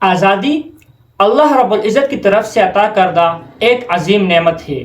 آزادی اللہ رب العزت کی طرف سے عطا کردہ ایک عظیم نعمت ہے،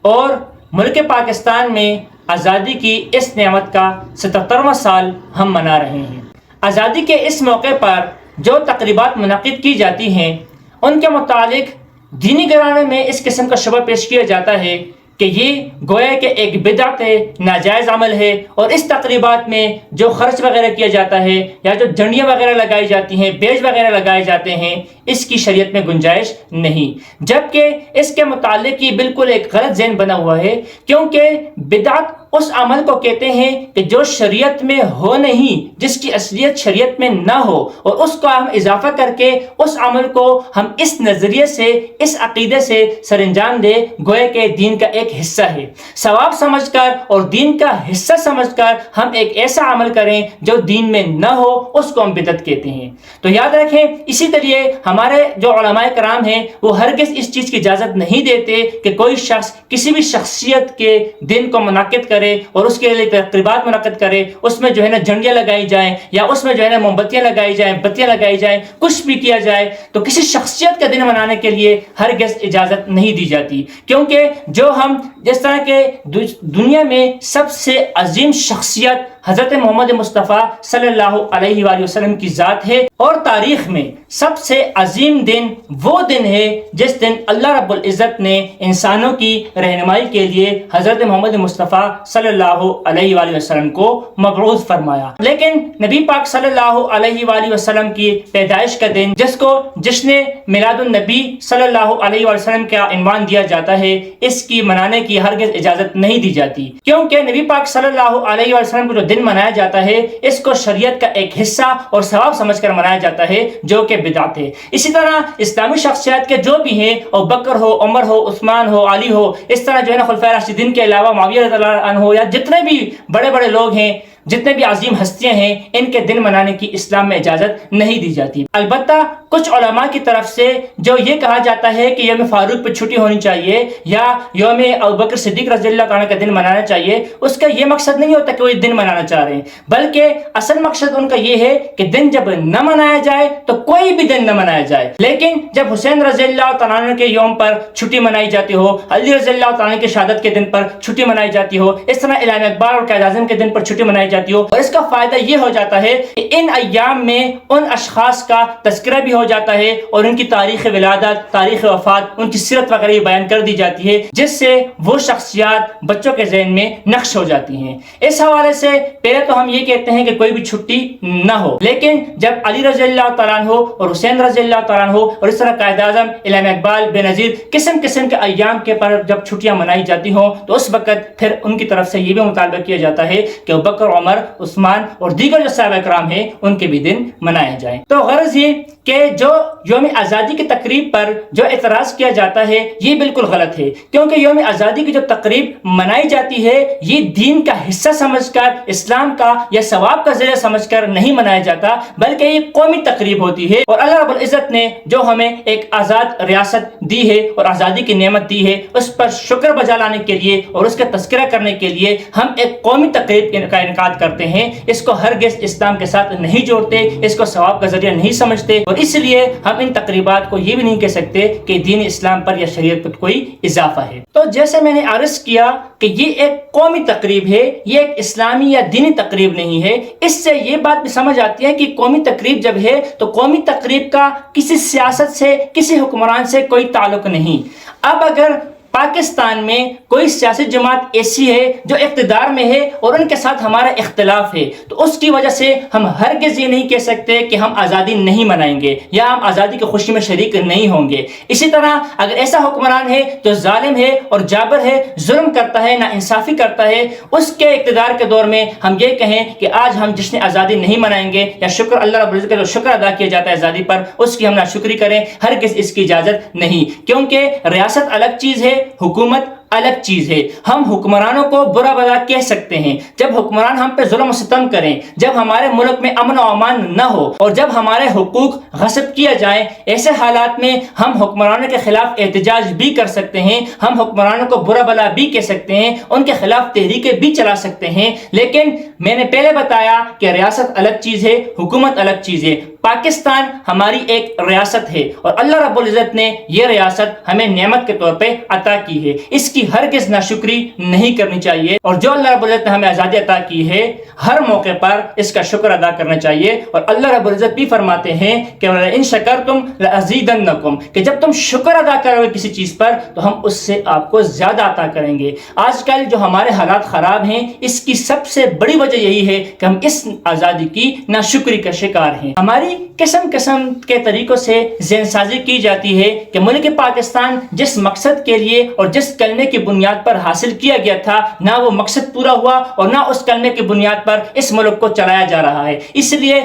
اور ملک پاکستان میں آزادی کی اس نعمت کا 77واں سال ہم منا رہے ہیں۔ آزادی کے اس موقع پر جو تقریبات منعقد کی جاتی ہیں ان کے متعلق دینی گھرانے میں اس قسم کا شبہ پیش کیا جاتا ہے کہ یہ گویا کہ ایک بدعت ہے، ناجائز عمل ہے، اور اس تقریبات میں جو خرچ وغیرہ کیا جاتا ہے یا جو جھنڈیاں وغیرہ لگائی جاتی ہیں، بیج وغیرہ لگائے جاتے ہیں، اس کی شریعت میں گنجائش نہیں، جبکہ اس کے متعلق یہ بالکل ایک غلط ذہن بنا ہوا ہے، کیونکہ بدعت اس عمل کو کہتے ہیں کہ جو شریعت میں ہو نہیں، جس کی اصلیت شریعت میں نہ ہو، اور اس کو ہم اضافہ کر کے اس عمل کو ہم اس نظریے سے، اس عقیدے سے سر انجام دے، گویا کہ دین کا ایک حصہ ہے، ثواب سمجھ کر اور دین کا حصہ سمجھ کر ہم ایک ایسا عمل کریں جو دین میں نہ ہو، اس کو ہم بدعت کہتے ہیں۔ تو یاد رکھیں، اسی طرح ہمارے جو علماء کرام ہیں وہ ہرگز اس چیز کی اجازت نہیں دیتے کہ کوئی شخص کسی بھی شخصیت کے دن کو منعقد کرے اور اس کے لیے تقریبات منعقد کرے، اس میں جو ہے نا جھنڈیاں لگائی جائیں، یا اس میں جو ہے نا موم بتیاں لگائی جائیں، بتیاں لگائی جائیں، کچھ بھی کیا جائے، تو کسی شخصیت کا دن منانے کے لیے ہرگز اجازت نہیں دی جاتی، کیونکہ جو ہم جس طرح کے دنیا میں سب سے عظیم شخصیت حضرت محمد مصطفیٰ صلی اللہ علیہ وآلہ وسلم کی ذات ہے، اور تاریخ میں سب سے عظیم دن وہ دن ہے جس دن اللہ رب العزت نے انسانوں کی رہنمائی کے لیے حضرت محمد مصطفیٰ صلی اللہ علیہ وآلہ وسلم کو مبعوث فرمایا۔ لیکن نبی پاک صلی اللہ علیہ وآلہ وسلم کی پیدائش کا دن، جس کو جشن میلاد النبی صلی اللہ علیہ وآلہ وسلم کا عنوان دیا جاتا ہے، اس کی منانے کی ہرگز اجازت نہیں دی جاتی، کیونکہ نبی پاک صلی اللہ علیہ وآلہ وسلم کو جو دن منایا جاتا ہے اس کو شریعت کا ایک حصہ اور ثواب سمجھ کر منایا جاتا ہے، جو کہ بدعت ہے۔ اسی طرح اسلامی شخصیات کے جو بھی ہیں، ابو بکر ہو، عمر ہو، عثمان ہو، علی ہو، اس طرح جو ہے نا خلفائے راشدین کے علاوہ معاویہ رضی اللہ عنہ ہو، یا جتنے بھی بڑے بڑے لوگ ہیں، جتنے بھی عظیم ہستیاں ہیں، ان کے دن منانے کی اسلام میں اجازت نہیں دی جاتی۔ البتہ کچھ علماء کی طرف سے جو یہ کہا جاتا ہے کہ یوم فاروق پہ چھٹی ہونی چاہیے یا یوم ابوبکر صدیق رضی اللہ تعالیٰ کا دن منانا چاہیے، اس کا یہ مقصد نہیں ہوتا کہ وہ دن منانا چاہ رہے ہیں، بلکہ اصل مقصد ان کا یہ ہے کہ دن جب نہ منایا جائے تو کوئی بھی دن نہ منایا جائے، لیکن جب حسین رضی اللہ تعالیٰ کے یوم پر چھٹی منائی جاتی ہو، علی رضی اللہ تعالیٰ کی شہادت کے دن پر چھٹی منائی جاتی ہو، اس طرح علامہ اقبال اور قائد اعظم کے دن پر چھٹی منائی جاتی ہو، اور اس کا فائدہ یہ ہو جاتا ہے کہ ان ایام میں ان اشخاص کا تذکرہ بھی ہو جاتا ہے، اور ان کی تاریخ ولادت، تاریخ وفات، ان کی سیرت وغیرہ بیان کر دی جاتی ہے، جس سے وہ شخصیات بچوں کے ذہن میں نقش ہو جاتی ہیں۔ اس حوالے سے پہلے تو ہم یہ کہتے ہیں کہ کوئی بھی چھٹی نہ ہو، لیکن جب علی رضی اللہ تعالیٰ عنہ اور حسین رضی اللہ تعالیٰ عنہ اور اس طرح قائد اعظم، علامہ اقبال، بے نظیر قسم قسم کے ایام کے پر جب چھٹیاں منائی جاتی ہوں، تو اس وقت پھر ان کی طرف سے یہ بھی مطالبہ کیا جاتا ہے کہ ابوبکر، عمر، عثمان اور دیگر جو صحابہ کرام ہیں ان کے بھی دن منائے جائیں۔ تو غرض یہ کہ جو یوم آزادی کی تقریب پر جو اعتراض کیا جاتا ہے یہ بالکل غلط ہے، کیونکہ یوم آزادی کی جو تقریب منائی جاتی ہے یہ دین کا حصہ سمجھ کر، اسلام کا یا ثواب کا ذریعہ سمجھ کر نہیں منایا جاتا، بلکہ یہ قومی تقریب ہوتی ہے، اور اللہ رب العزت نے جو ہمیں ایک آزاد ریاست دی ہے اور آزادی کی نعمت دی ہے، اس پر شکر بجا لانے کے لیے اور اس کا تذکرہ کرنے کے لیے ہم ایک قومی تقریب کا انعقاد کرتے ہیں۔ اس کو ہرگز اسلام کے ساتھ نہیں جوڑتے، اس کو ثواب کا ذریعہ نہیں سمجھتے، اور اس لیے ہم ان تقریبات کو یہ بھی نہیں کہہ سکتے کہ دین اسلام پر یا شریعت پر کوئی اضافہ ہے۔ تو جیسے میں نے عرض کیا کہ یہ ایک قومی تقریب ہے، یہ ایک اسلامی یا دینی تقریب نہیں ہے۔ اس سے یہ بات بھی سمجھ آتی ہے کہ قومی تقریب جب ہے تو قومی تقریب کا کسی سیاست سے، کسی حکمران سے کوئی تعلق نہیں۔ اب اگر پاکستان میں کوئی سیاسی جماعت ایسی ہے جو اقتدار میں ہے اور ان کے ساتھ ہمارا اختلاف ہے، تو اس کی وجہ سے ہم ہرگز یہ نہیں کہہ سکتے کہ ہم آزادی نہیں منائیں گے یا ہم آزادی کی خوشی میں شریک نہیں ہوں گے۔ اسی طرح اگر ایسا حکمران ہے جو ظالم ہے اور جابر ہے، ظلم کرتا ہے، ناانصافی کرتا ہے، اس کے اقتدار کے دور میں ہم یہ کہیں کہ آج ہم جشن آزادی نہیں منائیں گے یا شکر اللہ رب العزت کا جو شکر ادا کیا جاتا ہے آزادی پر، اس کی ہم ناشکری کریں، ہرگز اس کی اجازت نہیں، کیونکہ ریاست الگ چیز ہے، حکومت الگ چیز ہے۔ ہم حکمرانوں کو برا بھلا کہہ سکتے ہیں، جب حکمران ہم پہ ظلم و ستم کریں، جب ہمارے ملک میں امن و امان نہ ہو اور جب ہمارے حقوق غصب کیا جائیں، ایسے حالات میں ہم حکمرانوں کے خلاف احتجاج بھی کر سکتے ہیں، ہم حکمرانوں کو برا بھلا بھی کہہ سکتے ہیں، ان کے خلاف تحریکیں بھی چلا سکتے ہیں۔ لیکن میں نے پہلے بتایا کہ ریاست الگ چیز ہے، حکومت الگ چیز ہے۔ پاکستان ہماری ایک ریاست ہے اور اللہ رب العزت نے یہ ریاست ہمیں نعمت کے طور پہ عطا کی ہے، اس کی ہرگز ناشکری نہیں کرنی چاہیے، اور جو اللہ رب العزت نے ہمیں آزادی عطا کی ہے ہر موقع پر اس کا شکر ادا کرنا چاہیے۔ اور اللہ رب العزت بھی فرماتے ہیں کہ ان شکرتم لازیدنکم، کہ جب تم شکر ادا کرو گے کسی چیز پر تو ہم اس سے آپ کو زیادہ عطا کریں گے۔ آج کل جو ہمارے حالات خراب ہیں اس کی سب سے بڑی وجہ یہی ہے کہ ہم اس آزادی کی ناشکری کا شکار ہیں۔ ہماری قسم قسم کے طریقوں سے ذہن سازی کی جاتی ہے کہ ملک پاکستان جس مقصد کے لیے اور جس کلمے کی بنیاد پر حاصل کیا گیا تھا، نہ وہ مقصد پورا ہوا اور نہ اس کلمے کی بنیاد پر اس ملک کو چلایا جا رہا ہے۔ اس لیے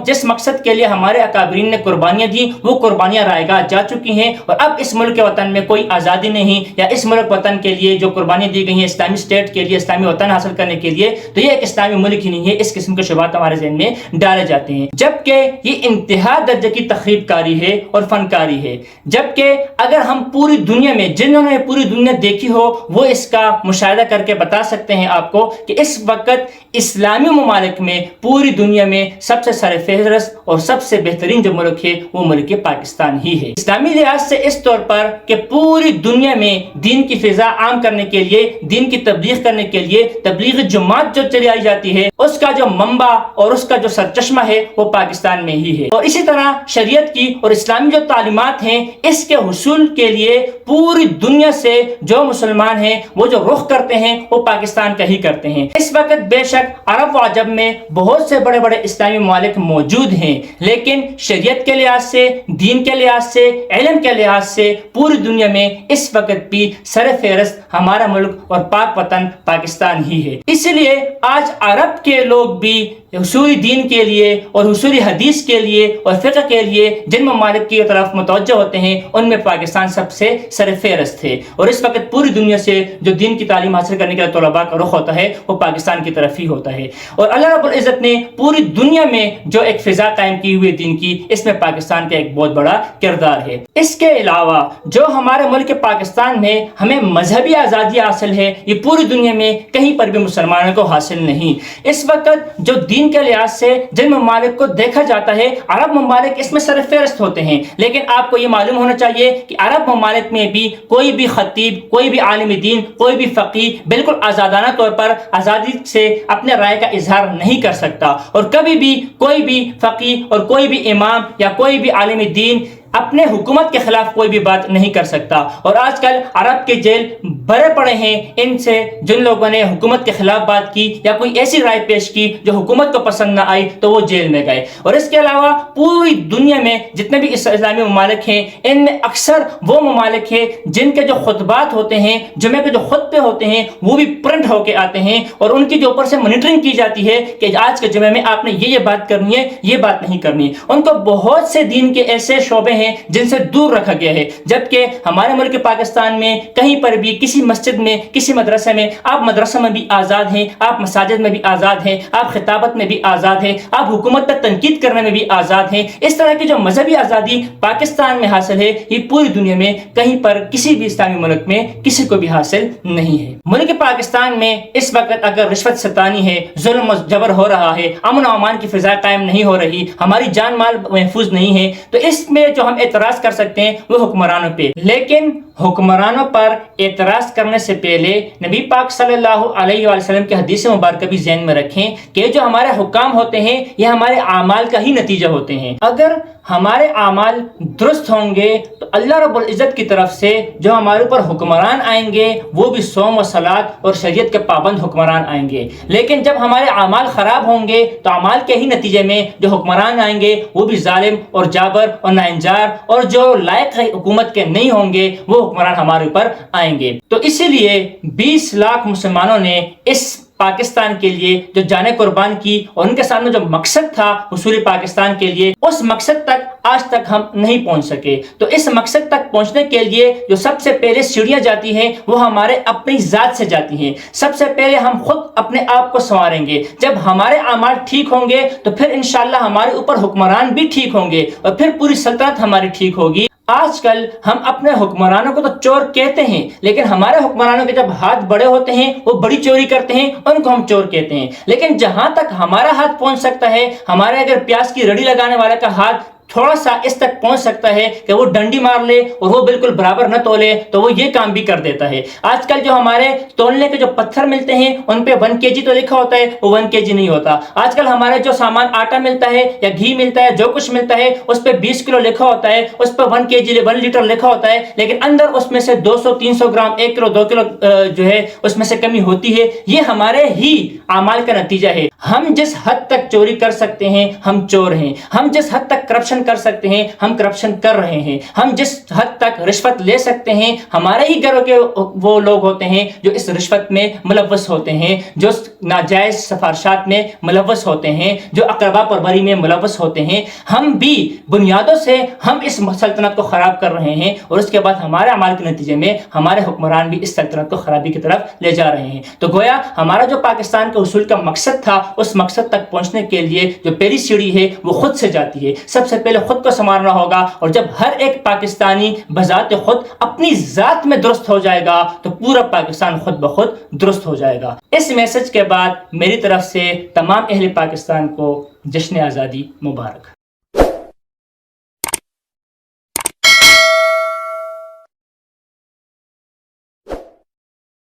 جس مقصد کے لیے ہمارے اکابرین نے قربانیاں دی وہ قربانیاں رائے گاہ جا چکی ہیں، اور اب اس ملک کے وطن میں کوئی آزادی نہیں، یا اس ملک وطن کے لیے جو قربانیاں دی گئی ہیں اسلامی اسٹیٹ کے لیے، اسلامی وطن حاصل کرنے کے لیے، تو یہ ایک اسلامی ملک ہی نہیں ہے۔ اس قسم کے شبہات ہمارے ذہن میں ڈالے جاتے ہیں، جبکہ یہ انتہا درجے کی تخریب کاری ہے اور فنکاری ہے۔ جبکہ اگر ہم پوری دنیا میں، جنہوں نے پوری دنیا دیکھی ہو وہ اس کا مشاہدہ کر کے بتا سکتے ہیں آپ کو کہ اس وقت اسلامی ممالک میں پوری دنیا میں سب سے سر فہرست اور سب سے بہترین جو ملک ہے وہ ملک پاکستان ہی ہے، اسلامی لحاظ سے اس طور پر کہ پوری دنیا میں دین کی فضا عام کرنے کے لیے، دین کی تبلیغ کرنے کے لیے تبلیغ جماعت جو چلائی جاتی ہے اس کا جو منبع اور اس کا جو سرچشمہ ہے وہ پاکستان میں ہی ہے۔ اور اسی طرح شریعت کی اور اسلامی جو تعلیمات ہیں اس کے حصول کے لیے پوری دنیا سے جو مسلمان ہیں وہ جو رخ کرتے ہیں وہ پاکستان کا ہی کرتے ہیں۔ اس وقت بے شک عرب و عجم میں بہت سے بڑے بڑے اسلامی ممالک موجود ہیں، لیکن شریعت کے لحاظ سے، دین کے لحاظ سے، علم کے لحاظ سے پوری دنیا میں اس وقت بھی سر فہرست ہمارا ملک اور پاک وطن پاکستان ہی ہے۔ اس لیے آج عرب کے لوگ بھی حصول دین کے لیے اور حصول حدیث کے لیے اور فقہ کے لیے جن ممالک کی طرف متوجہ ہوتے ہیں ان میں پاکستان سب سے سر فہرست ہے، اور اس وقت پوری دنیا سے جو دین کی تعلیم حاصل کرنے کے طلباء کا رخ ہوتا ہے وہ پاکستان کی طرف ہی ہوتا ہے۔ اور اللہ رب العزت نے پوری دنیا میں جو ایک فضا قائم کی ہوئی دین کی، اس میں پاکستان کا ایک بہت بڑا کردار ہے۔ اس کے علاوہ جو ہمارے ملک پاکستان میں ہمیں مذہبی آزادی حاصل ہے یہ پوری دنیا میں کہیں پر بھی مسلمانوں کو حاصل نہیں۔ اس وقت جو دین کے لحاظ سے جن ممالک کو دیکھا جاتا ہے عرب ممالک اس میں سر فہرست ہوتے ہیں، لیکن آپ کو یہ معلوم ہونا چاہیے کہ عرب ممالک میں بھی کوئی بھی خطیب، کوئی بھی عالم دین، کوئی بھی فقیہ بالکل آزادانہ طور پر آزادی سے اپنے رائے کا اظہار نہیں کر سکتا، اور کبھی بھی کوئی بھی فقیہ اور کوئی بھی امام یا کوئی بھی عالم دین اپنے حکومت کے خلاف کوئی بھی بات نہیں کر سکتا۔ اور آج کل عرب کے جیل بھرے پڑے ہیں ان سے جن لوگوں نے حکومت کے خلاف بات کی یا کوئی ایسی رائے پیش کی جو حکومت کو پسند نہ آئی تو وہ جیل میں گئے۔ اور اس کے علاوہ پوری دنیا میں جتنے بھی اسلامی ممالک ہیں ان میں اکثر وہ ممالک ہیں جن کے جو خطبات ہوتے ہیں، جمعے کے جو خطبے ہوتے ہیں وہ بھی پرنٹ ہو کے آتے ہیں، اور ان کی جو اوپر سے مانیٹرنگ کی جاتی ہے کہ آج کے جمعے میں آپ نے یہ بات کرنی ہے، یہ بات نہیں کرنی۔ ان کو بہت سے دین کے ایسے شعبے ہیں جن سے دور رکھا گیا ہے، جبکہ ہمارے ملک پاکستان میں کہیں پر بھی کسی مسجد میں، کسی مدرسے میں، آپ مدرسہ میں بھی آزاد ہیں، آپ مساجد میں بھی آزاد ہیں، آپ خطابت میں بھی آزاد ہیں، آپ حکومت پر تنقید کرنے میں بھی آزاد ہیں۔ اس طرح کی جو مذہبی آزادی پاکستان میں حاصل ہے یہ پوری دنیا میں کہیں پر کسی بھی اسلامی ملک میں کسی کو بھی حاصل نہیں ہے۔ ملک پاکستان میں اس وقت اگر رشوت ستانی ہے، ظلم و جبر ہو رہا ہے، امن و امان کی فضا قائم نہیں ہو رہی، ہماری جان مال محفوظ نہیں ہے، تو اس میں جو ہم اعتراض کر سکتے ہیں وہ حکمرانوں پہ، لیکن حکمرانوں پر اعتراض کرنے سے پہلے نبی پاک صلی اللہ علیہ وآلہ وسلم کی حدیث مبارکہ بھی ذہن میں رکھیں کہ جو ہمارے حکام ہوتے ہیں یہ ہمارے اعمال کا ہی نتیجہ ہوتے ہیں۔ اگر ہمارے اعمال درست ہوں گے تو اللہ رب العزت کی طرف سے جو ہمارے اوپر حکمران آئیں گے وہ بھی صوم و صلاۃ اور شریعت کے پابند حکمران آئیں گے، لیکن جب ہمارے اعمال خراب ہوں گے تو اعمال کے ہی نتیجے میں جو حکمران آئیں گے وہ بھی ظالم اور جابر اور ناانجار اور جو لائق حکومت کے نہیں ہوں گے وہ حکمران ہمارے اوپر آئیں گے۔ تو اسی لیے 20 لاکھ مسلمانوں نے اس پاکستان کے لیے جو جانیں قربان کی اور ان کے سامنے جو مقصد تھا حصول پاکستان کے لیے، اس مقصد تک آج تک ہم نہیں پہنچ سکے۔ تو اس مقصد تک پہنچنے کے لیے جو سب سے پہلے سیڑھیاں جاتی ہیں وہ ہمارے اپنی ذات سے جاتی ہیں۔ سب سے پہلے ہم خود اپنے آپ کو سنواریں گے۔ جب ہمارے اعمال ٹھیک ہوں گے تو پھر انشاءاللہ ہمارے اوپر حکمران بھی ٹھیک ہوں گے اور پھر پوری سلطنت ہماری ٹھیک ہوگی۔ آج کل ہم اپنے حکمرانوں کو تو چور کہتے ہیں، لیکن ہمارے حکمرانوں کے جب ہاتھ بڑے ہوتے ہیں وہ بڑی چوری کرتے ہیں، ان کو ہم چور کہتے ہیں۔ لیکن جہاں تک ہمارا ہاتھ پہنچ سکتا ہے، ہمارے اگر پیاز کی رڑی لگانے والے کا ہاتھ تھوڑا سا اس تک پہنچ سکتا ہے کہ وہ ڈنڈی مار لے اور وہ بالکل برابر نہ تولے تو وہ یہ کام بھی کر دیتا ہے۔ آج کل جو ہمارے تولنے کے جو پتھر ملتے ہیں ان پہ 1 kg تو لکھا ہوتا ہے، وہ 1 kg نہیں ہوتا۔ آج کل ہمارے جو سامان آٹا ملتا ہے یا گھی ملتا ہے، جو کچھ ملتا ہے اس پہ 20 کلو لکھا ہوتا ہے، اس پہ 1 kg 1 لیٹر لکھا ہوتا ہے، لیکن اندر اس میں سے 200 300 گرام 1 کلو 2 کلو جو ہے اس میں سے کمی ہوتی ہے۔ یہ ہمارے ہی اعمال کا نتیجہ ہے۔ ہم جس حد تک چوری کر سکتے ہیں ہم چور ہیں، ہم جس حد تک کرپشن کر سکتے ہیں ہم کرپشن کر رہے ہیں، ہم جس حد تک رشوت لے سکتے ہیں ہمارے ہی گھروں کے وہ لوگ ہوتے ہیں جو اس رشوت میں ملوث ہوتے ہیں، جو ناجائز سفارشات میں ملوث ہوتے ہیں، جو اقربا پروری میں ملوث ہوتے ہیں۔ ہم بھی بنیادوں سے ہم اس سلطنت کو خراب کر رہے ہیں اور اس کے بعد ہمارے اعمال کے نتیجے میں ہمارے حکمران بھی اس سلطنت کو خرابی کی طرف لے جا رہے ہیں۔ تو گویا ہمارا جو پاکستان کے حصول کا مقصد تھا، اس مقصد تک پہنچنے کے لیے جو پہلی سیڑھی ہے وہ خود سے جاتی ہے۔ سب سے پہلے خود کو سنوارنا ہوگا، اور جب ہر ایک پاکستانی بذات خود اپنی ذات میں درست ہو جائے گا تو پورا پاکستان خود بخود درست ہو جائے گا۔ اس میسج کے بعد میری طرف سے تمام اہل پاکستان کو جشن آزادی مبارک۔